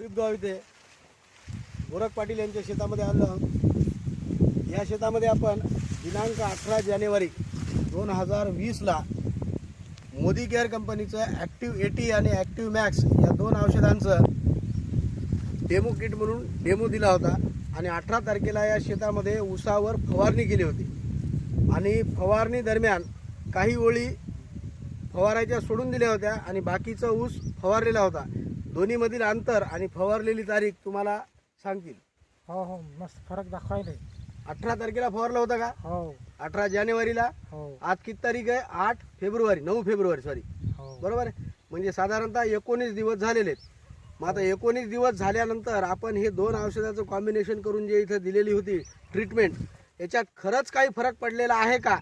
गाव इथे गोरख पाटील यांच्या शेतामध्ये आलो आहोत। या शेतामध्ये आपण दिनांक 18 जानेवारी 2020ला मोदी केअर कंपनीचं ॲक्टिव्ह 80 आणि ॲक्टिव्ह मॅक्स या दोन औषधांचं डेमो किट म्हणून डेमो दिला होता आणि 18 तारखेला या शेतामध्ये ऊसावर फवारणी केली होती आणि फवारणी दरम्यान काही ओळी फवारायच्या सोडून दिल्या होत्या आणि बाकीचा ऊस फवारलेला होता। दोन्हीमधील अंतर आणि फवारलेली तारीख तुम्हाला सांगतील। हो हो मस्त फरक दाखवायला। 18 तारखेला फवारला होता का? हो 18 जानेवारीला। हो आज किती तारीख आहे? 8 फेब्रुवारी 9 फेब्रुवारी सॉरी हो बरोबर आहे। म्हणजे साधारणतः 19 दिवस झालेले आहेत। मग आता 19 दिवस झाल्यानंतर आपण हे दोन औषधाचं कॉम्बिनेशन करून जे इथं दिलेली होती ट्रीटमेंट, याच्यात खरंच काही फरक पडलेला आहे का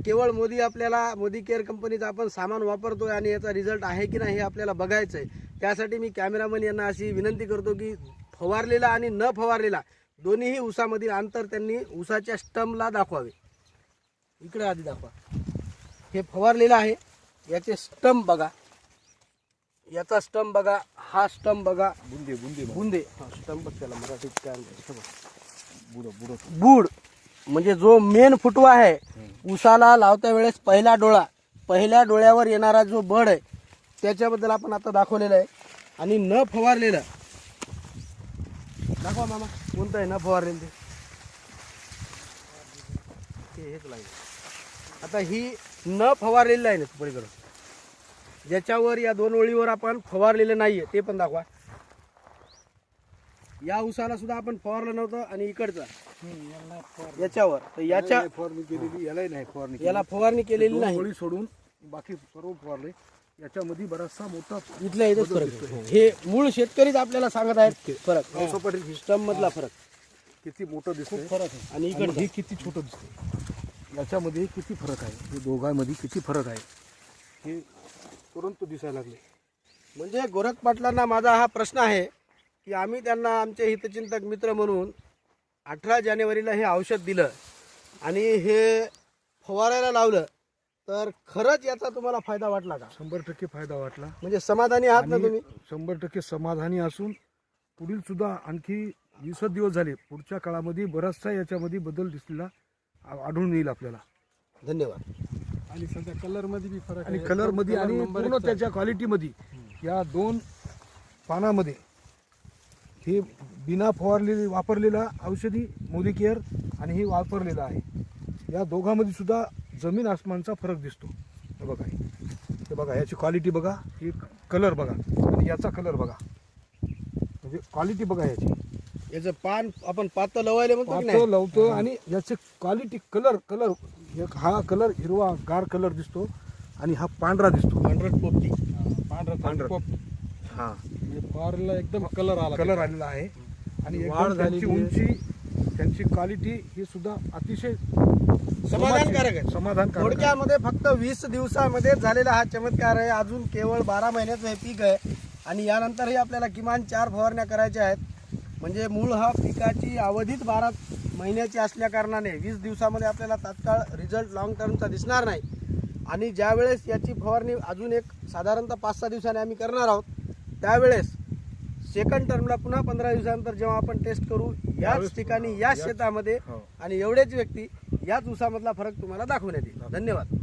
केवळ मोदी केअर कंपनीचं आपण सामान वापरतोय आणि याचा रिझल्ट आहे की नाही हे आपल्याला बघायचं आहे। त्यासाठी मी कॅमेरामन यांना अशी विनंती करतो की फवारलेला आणि न फवारलेला दोन्हीही ऊसामधील अंतर त्यांनी ऊसाच्या स्टंपला दाखवावे। इकडे आधी दाखवा। हे फवारलेलं आहे, याचे स्टंप बघा, याचा स्टंप बघा, हा स्टंप बघा, बुंदे बुंदे बुंदे हा स्टंप त्याला मराठीत काय म्हणतात? बूड म्हणजे जो मेन फुटवा आहे ऊसाला लावत्या वेळेस पहिल्या डोळ्यावर येणारा जो बड आहे त्याच्याबद्दल आपण आता दाखवलेलं आहे। आणि न फवारलेलं दाखवा मामा, कोणतं आहे न फवारलेलं ते हेच लागेल। आता ही न फवारलेलं आहे ना पलीकडं, ज्याच्यावर या दोन ओळीवर आपण फवारलेलं नाहीये ते पण दाखवा। या ऊसाला सुद्धा आपण फवारलं नव्हतं आणि इकडचा याच्यावर तर याच्या फवारणी केलेली, यालाही नाही फवारणी, याला फवारणी केलेली नाही। ओळी सोडून बाकी सर्व फवारले। याच्यामध्ये बराचसा मोठा इथल्या इथेच फरक आहे। हे मूळ शेतकरीच आपल्याला सांगत आहेत फरक, स्टंप मधला फरक किती मोठं दिसतंय फरक आहे आणि आणि इकडे हे किती छोटं दिसतंय। याच्यामध्ये किती फरक आहे, हे दोघांमध्ये किती फरक आहे हे तुरंत दिसायला लागले। म्हणजे गोरख पाटलांना माझा हा प्रश्न आहे की आम्ही त्यांना आमचे हितचिंतक मित्र म्हणून 18 जानेवारीला हे औषध दिलं आणि हे फवारायला लावलं, तर खरंच याचा तुम्हाला फायदा वाटला का? 100% फायदा वाटला। म्हणजे समाधानी आहात ना तुम्ही? 100% समाधानी असून पुढील सुद्धा आणखी 20 दिवस झाले, पुढच्या काळामध्ये बराचसा याच्यामध्ये बदल दिसलेला आढळून येईल आपल्याला। धन्यवाद। आणि सध्या कलर मध्ये बी फरक आणि कलर मध्ये आणि पूर्ण त्याच्या क्वालिटी मध्ये या दोन पानामध्ये हे बिना फवारलेली वापरलेला औषधी मोदी केअर आणि हे वापरलेलं आहे, या दोघांमध्ये सुद्धा जमीन आसमानचा फरक दिसतो। हे बघा, हे बघा, याची क्वालिटी बघा, हे कलर बघा आणि याचा कलर बघा, म्हणजे क्वालिटी बघा याची। याचं पान आपण पातळ लवायला म्हणतो की पातळ नाही? लावतो आणि याचे क्वालिटी कलर एक हा कलर हिरवा गार कलर दिसतो आणि हा पांढरा दिसतो, 100 पोपटी पांढरा हा फवारला एकदम कलर आलेला आहे। आणि वाढ एकदम त्यांची झालेली उंची, त्यांची क्वालिटी ही सुद्धा अतिशय समाधानकारक आहे। समाधानकारक आहे। थोडक्यामध्ये फक्त 20 दिवसामध्ये झालेला हा चमत्कार आहे। अजून केवळ 12 महिन्याचं हे पीक आहे आणि यानंतरही आपल्याला किमान 4 फवारण्या करायच्या आहेत। म्हणजे मूळ हा पिकाची अवधीच 12 महिन्याची असल्या कारणाने 20 दिवसामध्ये आपल्याला तात्काळ रिझल्ट लॉंग टर्मचा दिसणार नाही। आणि ज्यावेळेस याची फवारणी अजून एक साधारणतः 5-6 दिवसांनी आम्ही करणार आहोत, त्यावेळेस सेकंड टर्मला पुन्हा 15 दिवसानंतर जेव्हा आपण टेस्ट करू याच ठिकाणी याच शेतामध्ये, आणि एवढेच व्यक्ती याच ऊसामधला फरक तुम्हाला दाखवण्यात येईल। धन्यवाद।